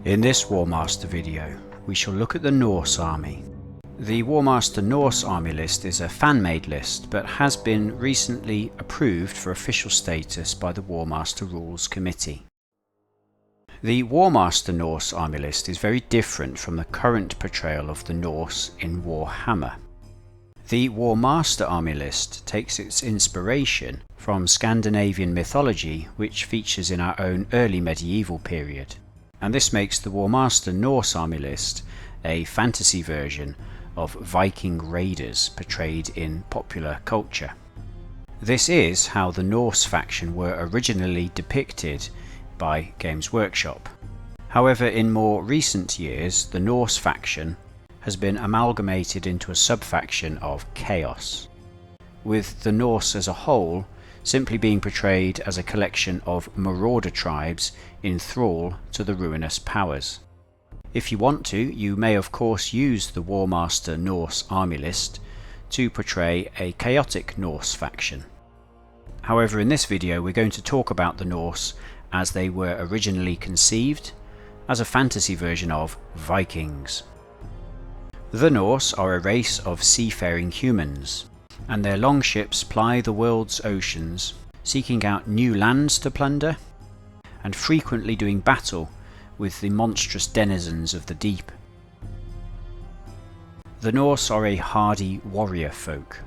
In this Warmaster video, we shall look at the Norse army. The Warmaster Norse army list is a fan-made list, but has been recently approved for official status by the Warmaster Rules Committee. The Warmaster Norse army list is very different from the current portrayal of the Norse in Warhammer. The Warmaster army list takes its inspiration from Scandinavian mythology, which features in our own early medieval period, and this makes the Warmaster Norse army list a fantasy version of Viking raiders portrayed in popular culture. This is how the Norse faction were originally depicted by Games Workshop. However, in more recent years, the Norse faction has been amalgamated into a sub-faction of Chaos, with the Norse as a whole simply being portrayed as a collection of marauder tribes in thrall to the ruinous powers. If you want to, you may of course use the Warmaster Norse army list to portray a chaotic Norse faction. However, in this video we're going to talk about the Norse as they were originally conceived, as a fantasy version of Vikings. The Norse are a race of seafaring humans, and their longships ply the world's oceans, seeking out new lands to plunder, and frequently doing battle with the monstrous denizens of the deep. The Norse are a hardy warrior folk,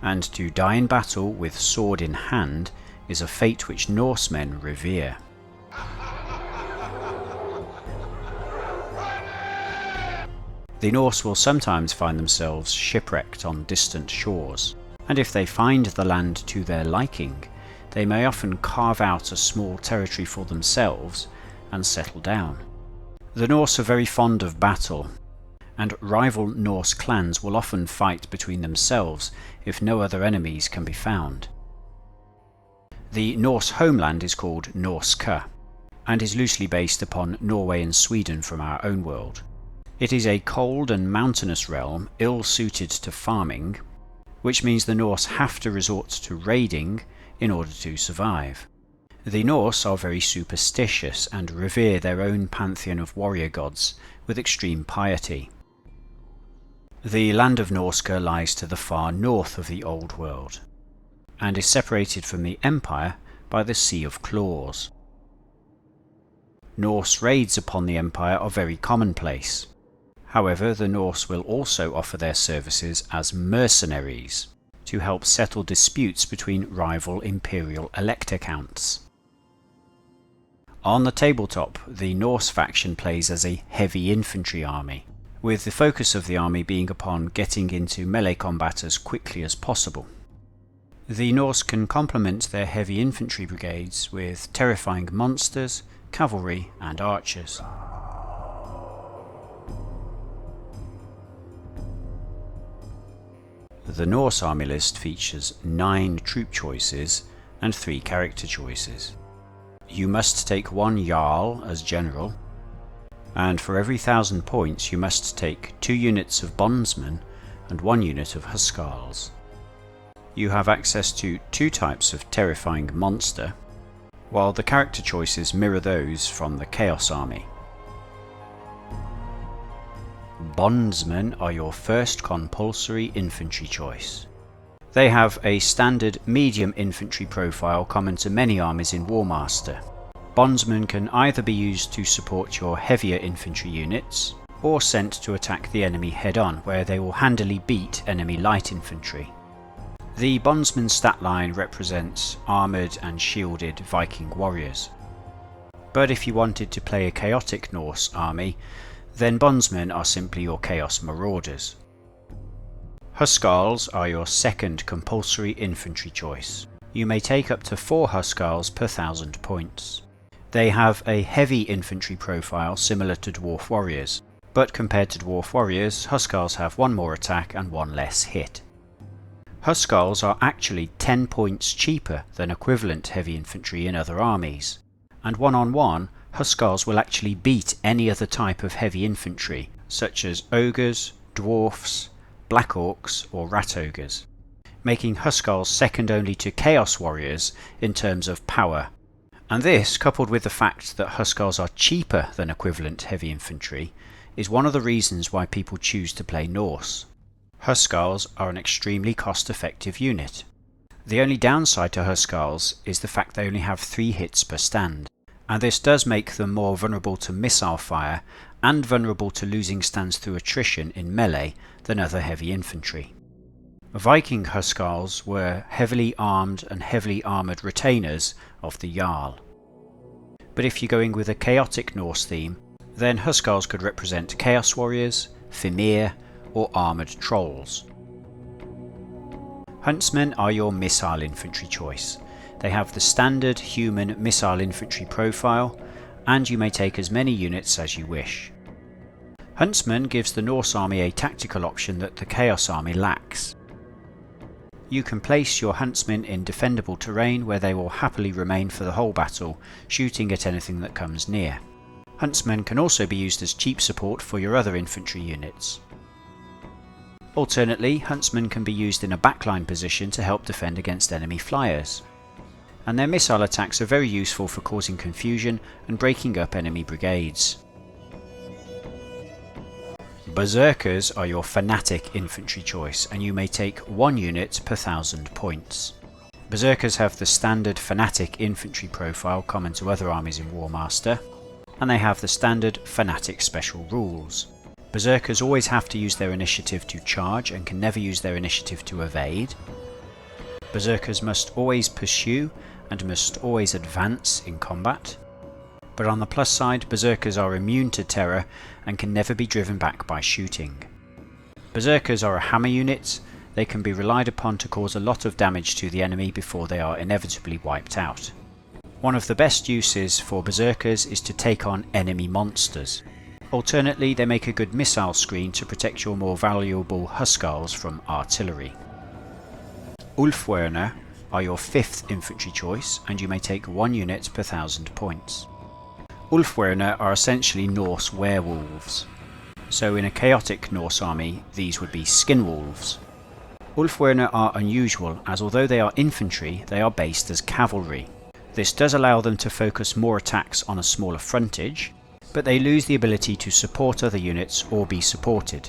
and to die in battle with sword in hand is a fate which Norsemen revere. The Norse will sometimes find themselves shipwrecked on distant shores, and if they find the land to their liking, they may often carve out a small territory for themselves and settle down. The Norse are very fond of battle, and rival Norse clans will often fight between themselves if no other enemies can be found. The Norse homeland is called Norska, and is loosely based upon Norway and Sweden from our own world. It is a cold and mountainous realm ill-suited to farming, which means the Norse have to resort to raiding in order to survive. The Norse are very superstitious and revere their own pantheon of warrior gods with extreme piety. The land of Norska lies to the far north of the Old World, and is separated from the Empire by the Sea of Claws. Norse raids upon the Empire are very commonplace. However, the Norse will also offer their services as mercenaries to help settle disputes between rival imperial elector counts. On the tabletop, the Norse faction plays as a heavy infantry army, with the focus of the army being upon getting into melee combat as quickly as possible. The Norse can complement their heavy infantry brigades with terrifying monsters, cavalry and archers. The Norse army list features 9 troop choices and 3 character choices. You must take 1 Jarl as general, and for every 1,000 points you must take 2 units of bondsmen and 1 unit of huskarls. You have access to 2 types of terrifying monster, while the character choices mirror those from the Chaos army. Bondsmen are your first compulsory infantry choice. They have a standard medium infantry profile common to many armies in Warmaster. Bondsmen can either be used to support your heavier infantry units, or sent to attack the enemy head-on, where they will handily beat enemy light infantry. The bondsman stat line represents armoured and shielded Viking warriors. But if you wanted to play a chaotic Norse army, then bondsmen are simply your Chaos Marauders. Huskarls are your second compulsory infantry choice. You may take up to 4 Huskarls per 1,000 points. They have a heavy infantry profile similar to Dwarf Warriors, but compared to Dwarf Warriors, Huskarls have 1 more attack and 1 less hit. Huskarls are actually 10 points cheaper than equivalent heavy infantry in other armies, and one-on-one, Huskarls will actually beat any other type of heavy infantry, such as ogres, dwarfs, black orcs or rat ogres, making Huskarls second only to Chaos Warriors in terms of power, And this, coupled with the fact that Huskarls are cheaper than equivalent heavy infantry, is one of the reasons why people choose to play Norse. Huskarls are an extremely cost-effective unit. The only downside to Huskarls is the fact they only have 3 hits per stand, and this does make them more vulnerable to missile fire and vulnerable to losing stands through attrition in melee than other heavy infantry. Viking Huskarls were heavily armed and heavily armoured retainers of the Jarl. But if you're going with a chaotic Norse theme, then Huskarls could represent Chaos Warriors, Fimir, or armoured trolls. Huntsmen are your missile infantry choice. They have the standard human missile infantry profile, and you may take as many units as you wish. Huntsman gives the Norse army a tactical option that the Chaos army lacks. You can place your huntsmen in defendable terrain where they will happily remain for the whole battle, shooting at anything that comes near. Huntsmen can also be used as cheap support for your other infantry units. Alternately, huntsmen can be used in a backline position to help defend against enemy flyers. And their missile attacks are very useful for causing confusion and breaking up enemy brigades. Berserkers are your fanatic infantry choice, and you may take 1 unit per 1,000 points. Berserkers have the standard fanatic infantry profile common to other armies in Warmaster, and they have the standard fanatic special rules. Berserkers always have to use their initiative to charge and can never use their initiative to evade. Berserkers must always pursue and must always advance in combat. But on the plus side, Berserkers are immune to terror and can never be driven back by shooting. Berserkers are a hammer unit. They can be relied upon to cause a lot of damage to the enemy before they are inevitably wiped out. One of the best uses for Berserkers is to take on enemy monsters. Alternately, they make a good missile screen to protect your more valuable Huskarls from artillery. Ulfwerner are your 5th infantry choice, and you may take 1 unit per 1,000 points. Ulfwerner are essentially Norse werewolves. So in a chaotic Norse army, these would be skinwolves. Ulfwerner are unusual, as although they are infantry, they are based as cavalry. This does allow them to focus more attacks on a smaller frontage, but they lose the ability to support other units or be supported.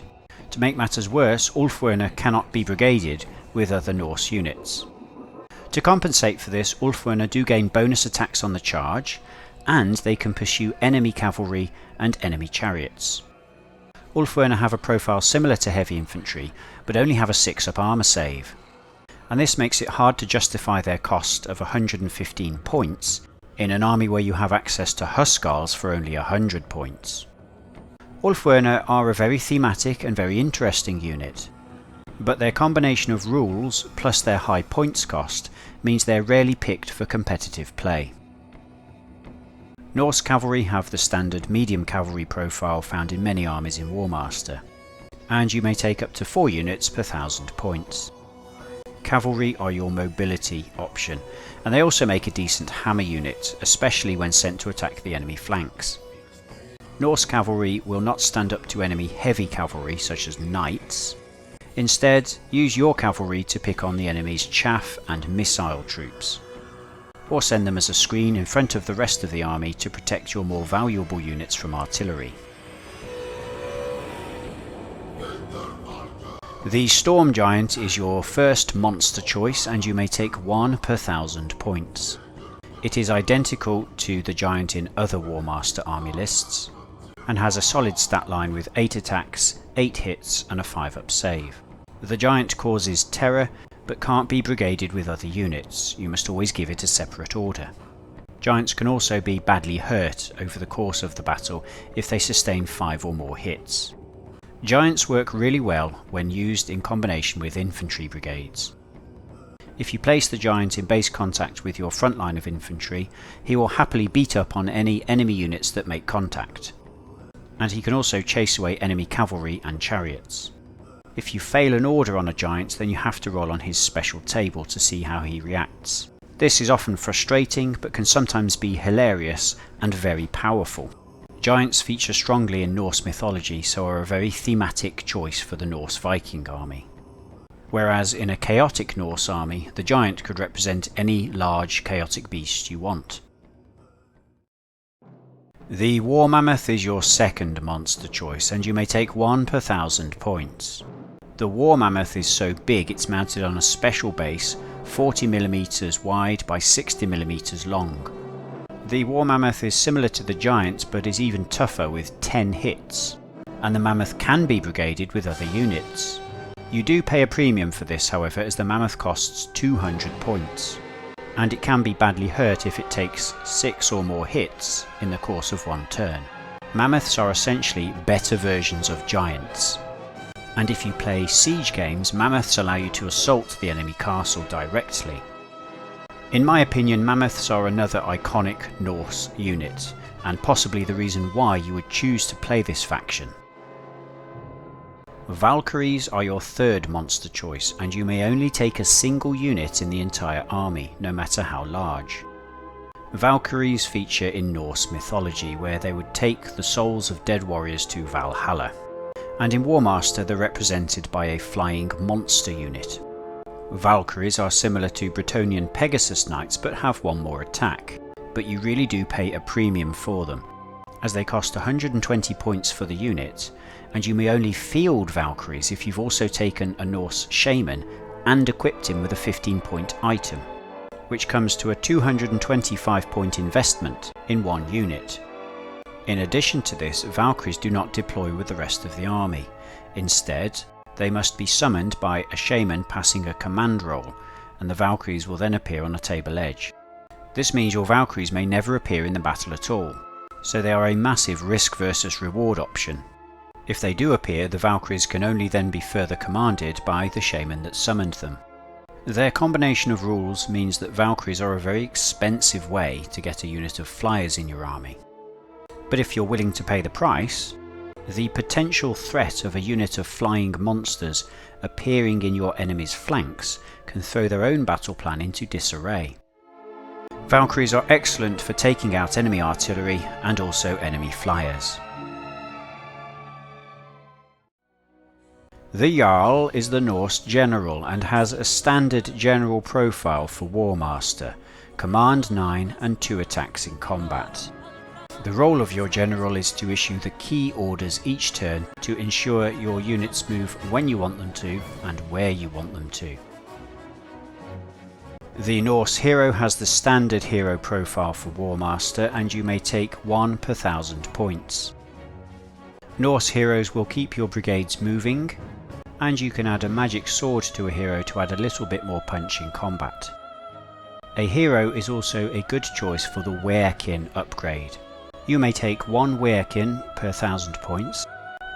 To make matters worse, Ulfwerner cannot be brigaded with other Norse units. To compensate for this, Ulfwerner do gain bonus attacks on the charge, and they can pursue enemy cavalry and enemy chariots. Ulfwerner have a profile similar to heavy infantry, but only have a 6-up armour save, and this makes it hard to justify their cost of 115 points in an army where you have access to Huskarls for only 100 points. Ulfwerner are a very thematic and very interesting unit, but their combination of rules plus their high points cost means they're rarely picked for competitive play. Norse cavalry have the standard medium cavalry profile found in many armies in Warmaster, and you may take up to 4 units per 1,000 points. Cavalry are your mobility option, and they also make a decent hammer unit, especially when sent to attack the enemy flanks. Norse cavalry will not stand up to enemy heavy cavalry such as knights. Instead, use your cavalry to pick on the enemy's chaff and missile troops, or send them as a screen in front of the rest of the army to protect your more valuable units from artillery. The Storm Giant is your first monster choice, and you may take 1 per 1,000 points. It is identical to the Giant in other Warmaster army lists, and has a solid stat line with 8 attacks, 8 hits and a 5-up save. The Giant causes terror, but can't be brigaded with other units. You must always give it a separate order. Giants can also be badly hurt over the course of the battle if they sustain 5 or more hits. Giants work really well when used in combination with infantry brigades. If you place the Giant in base contact with your front line of infantry, he will happily beat up on any enemy units that make contact, and he can also chase away enemy cavalry and chariots. If you fail an order on a Giant, then you have to roll on his special table to see how he reacts. This is often frustrating, but can sometimes be hilarious and very powerful. Giants feature strongly in Norse mythology, so are a very thematic choice for the Norse Viking army. Whereas in a chaotic Norse army, the Giant could represent any large chaotic beast you want. The War Mammoth is your second monster choice, and you may take 1 per 1,000 points. The War Mammoth is so big it's mounted on a special base 40mm wide by 60mm long. The War Mammoth is similar to the Giant but is even tougher with 10 hits, and the Mammoth can be brigaded with other units. You do pay a premium for this, however, as the Mammoth costs 200 points, and it can be badly hurt if it takes 6 or more hits in the course of one turn. Mammoths are essentially better versions of Giants, and if you play siege games, Mammoths allow you to assault the enemy castle directly. In my opinion, Mammoths are another iconic Norse unit, and possibly the reason why you would choose to play this faction. Valkyries are your third monster choice, and you may only take a single unit in the entire army, no matter how large. Valkyries feature in Norse mythology, where they would take the souls of dead warriors to Valhalla, and in Warmaster they're represented by a flying monster unit. Valkyries are similar to Bretonnian Pegasus Knights but have one more attack, but you really do pay a premium for them, as they cost 120 points for the unit, and you may only field Valkyries if you've also taken a Norse shaman and equipped him with a 15-point item, which comes to a 225-point investment in one unit. In addition to this, Valkyries do not deploy with the rest of the army. Instead, they must be summoned by a shaman passing a command roll, and the Valkyries will then appear on a table edge. This means your Valkyries may never appear in the battle at all, so they are a massive risk versus reward option. If they do appear, the Valkyries can only then be further commanded by the shaman that summoned them. Their combination of rules means that Valkyries are a very expensive way to get a unit of flyers in your army. But if you're willing to pay the price, the potential threat of a unit of flying monsters appearing in your enemy's flanks can throw their own battle plan into disarray. Valkyries are excellent for taking out enemy artillery and also enemy flyers. The Jarl is the Norse general and has a standard general profile for Warmaster, command 9 and 2 attacks in combat. The role of your general is to issue the key orders each turn to ensure your units move when you want them to and where you want them to. The Norse hero has the standard hero profile for Warmaster, and you may take 1 per 1,000 points. Norse heroes will keep your brigades moving, and you can add a magic sword to a hero to add a little bit more punch in combat. A hero is also a good choice for the Werekin upgrade. You may take 1 Werekin per 1,000 points,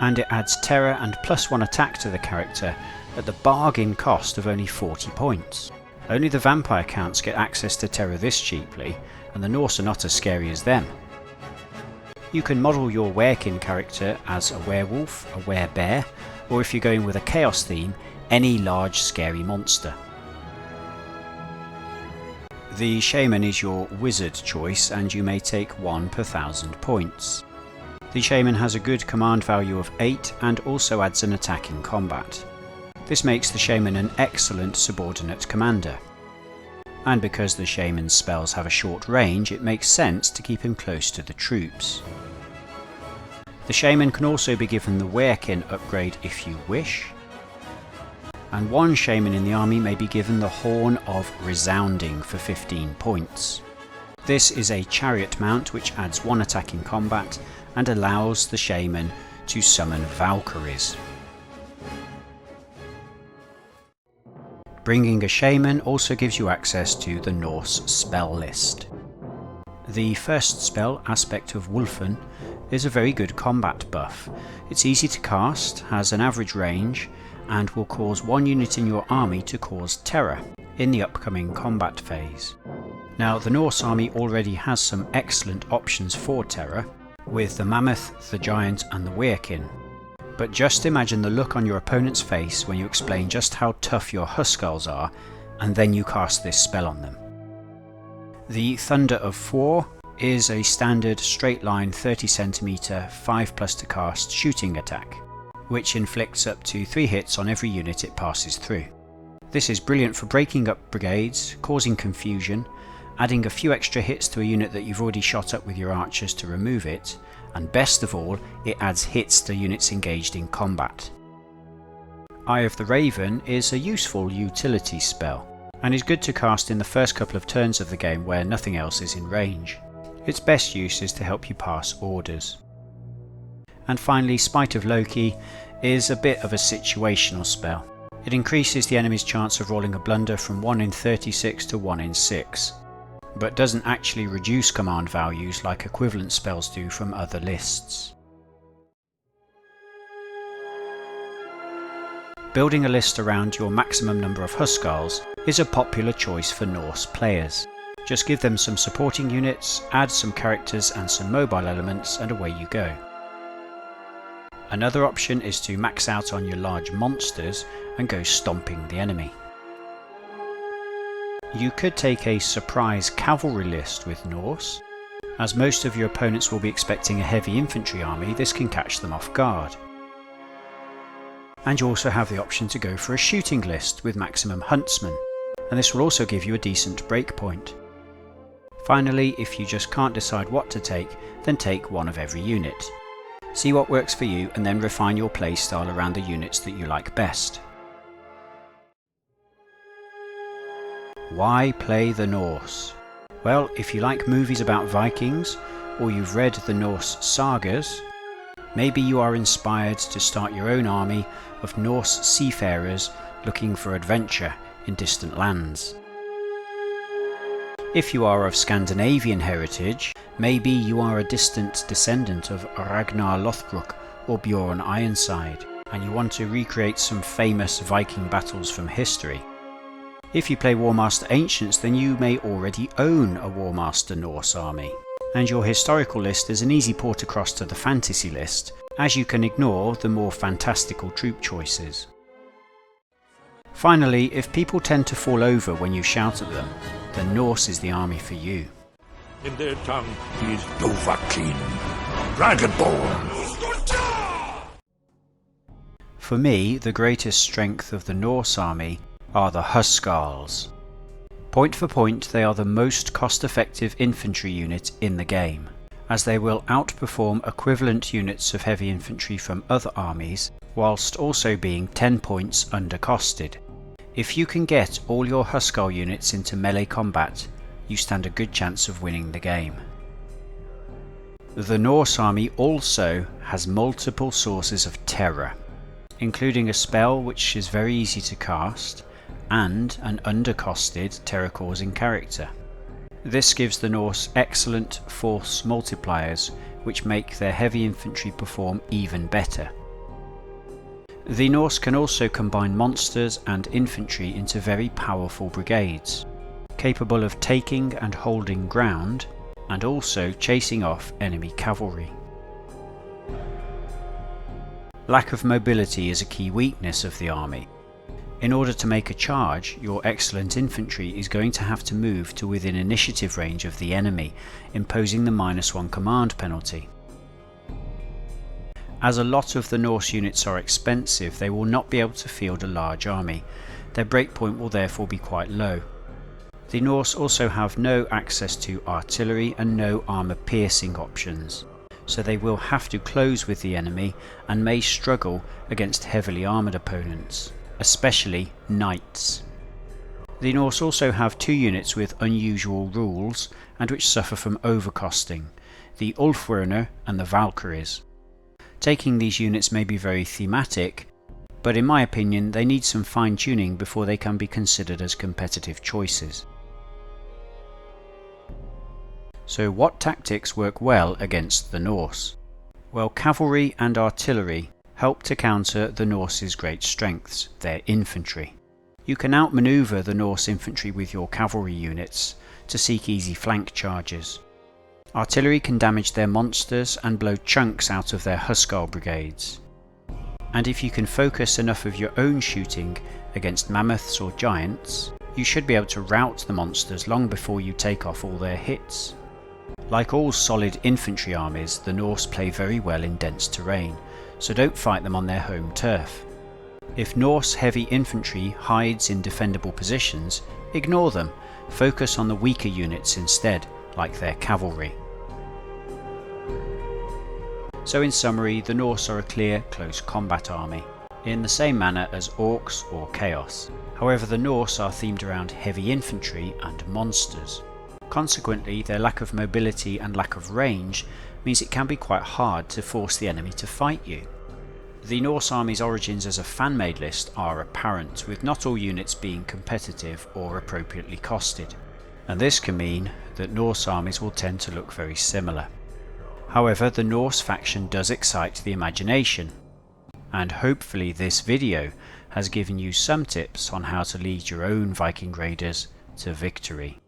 and it adds terror and +1 attack to the character at the bargain cost of only 40 points. Only the vampire counts get access to terror this cheaply, and the Norse are not as scary as them. You can model your Werekin character as a werewolf, a werebear, or if you're going with a chaos theme, any large scary monster. The Shaman is your wizard choice, and you may take 1 per 1,000 points. The Shaman has a good command value of 8 and also adds an attack in combat. This makes the Shaman an excellent subordinate commander. And because the Shaman's spells have a short range, it makes sense to keep him close to the troops. The Shaman can also be given the Werekin upgrade if you wish, and 1 Shaman in the army may be given the Horn of Resounding for 15 points. This is a chariot mount which adds 1 attack in combat and allows the Shaman to summon Valkyries. Bringing a Shaman also gives you access to the Norse spell list. The first spell, Aspect of Wulfen, is a very good combat buff. It's easy to cast, has an average range, and will cause 1 unit in your army to cause terror in the upcoming combat phase. Now, the Norse army already has some excellent options for terror, with the Mammoth, the Giant and the Werekin. But just imagine the look on your opponent's face when you explain just how tough your Huskarls are, and then you cast this spell on them. The Thunder of Thor is a standard straight line 30 cm 5+ to cast shooting attack, which inflicts up to 3 hits on every unit it passes through. This is brilliant for breaking up brigades, causing confusion, adding a few extra hits to a unit that you've already shot up with your archers to remove it, and best of all, it adds hits to units engaged in combat. Eye of the Raven is a useful utility spell, and is good to cast in the first couple of turns of the game where nothing else is in range. Its best use is to help you pass orders. And finally, Spite of Loki is a bit of a situational spell. It increases the enemy's chance of rolling a blunder from 1 in 36 to 1 in 6, but doesn't actually reduce command values like equivalent spells do from other lists. Building a list around your maximum number of Huskarls is a popular choice for Norse players. Just give them some supporting units, add some characters and some mobile elements, and away you go. Another option is to max out on your large monsters and go stomping the enemy. You could take a surprise cavalry list with Norse. As most of your opponents will be expecting a heavy infantry army, this can catch them off guard. And you also have the option to go for a shooting list with maximum huntsmen, and this will also give you a decent breakpoint. Finally, if you just can't decide what to take, then take one of every unit. See what works for you and then refine your playstyle around the units that you like best. Why play the Norse? Well, if you like movies about Vikings, or you've read the Norse sagas, maybe you are inspired to start your own army of Norse seafarers looking for adventure in distant lands. If you are of Scandinavian heritage, maybe you are a distant descendant of Ragnar Lothbrok or Bjorn Ironside, and you want to recreate some famous Viking battles from history. If you play Warmaster Ancients, then you may already own a Warmaster Norse army, and your historical list is an easy port across to the fantasy list, as you can ignore the more fantastical troop choices. Finally, if people tend to fall over when you shout at them, then Norse is the army for you. In their tongue, he is Dovahkiin, Dragonborn. For me, the greatest strength of the Norse army are the Huskarls. Point for point, they are the most cost-effective infantry unit in the game, as they will outperform equivalent units of heavy infantry from other armies, whilst also being 10 points undercosted. If you can get all your Huskarl units into melee combat, you stand a good chance of winning the game. The Norse army also has multiple sources of terror, including a spell which is very easy to cast, and an undercosted terror-causing character. This gives the Norse excellent force multipliers which make their heavy infantry perform even better. The Norse can also combine monsters and infantry into very powerful brigades, capable of taking and holding ground, and also chasing off enemy cavalry. Lack of mobility is a key weakness of the army. In order to make a charge, your excellent infantry is going to have to move to within initiative range of the enemy, imposing the -1 command penalty. As a lot of the Norse units are expensive, they will not be able to field a large army. Their breakpoint will therefore be quite low. The Norse also have no access to artillery and no armour piercing options, so they will have to close with the enemy and may struggle against heavily armoured opponents, especially knights. The Norse also have 2 units with unusual rules and which suffer from overcosting, the Ulfwerner and the Valkyries. Taking these units may be very thematic, but in my opinion they need some fine-tuning before they can be considered as competitive choices. So what tactics work well against the Norse? Well, cavalry and artillery help to counter the Norse's great strengths, their infantry. You can outmaneuver the Norse infantry with your cavalry units to seek easy flank charges. Artillery can damage their monsters and blow chunks out of their Huskarl brigades. And if you can focus enough of your own shooting against mammoths or giants, you should be able to rout the monsters long before you take off all their hits. Like all solid infantry armies, the Norse play very well in dense terrain, so don't fight them on their home turf. If Norse heavy infantry hides in defendable positions, ignore them focus on the weaker units instead, like their cavalry. So in summary, the Norse are a clear, close combat army, in the same manner as orcs or chaos. However, the Norse are themed around heavy infantry and monsters. Consequently, their lack of mobility and lack of range means it can be quite hard to force the enemy to fight you. The Norse army's origins as a fan-made list are apparent, with not all units being competitive or appropriately costed, and this can mean that Norse armies will tend to look very similar. However, the Norse faction does excite the imagination, and hopefully this video has given you some tips on how to lead your own Viking raiders to victory.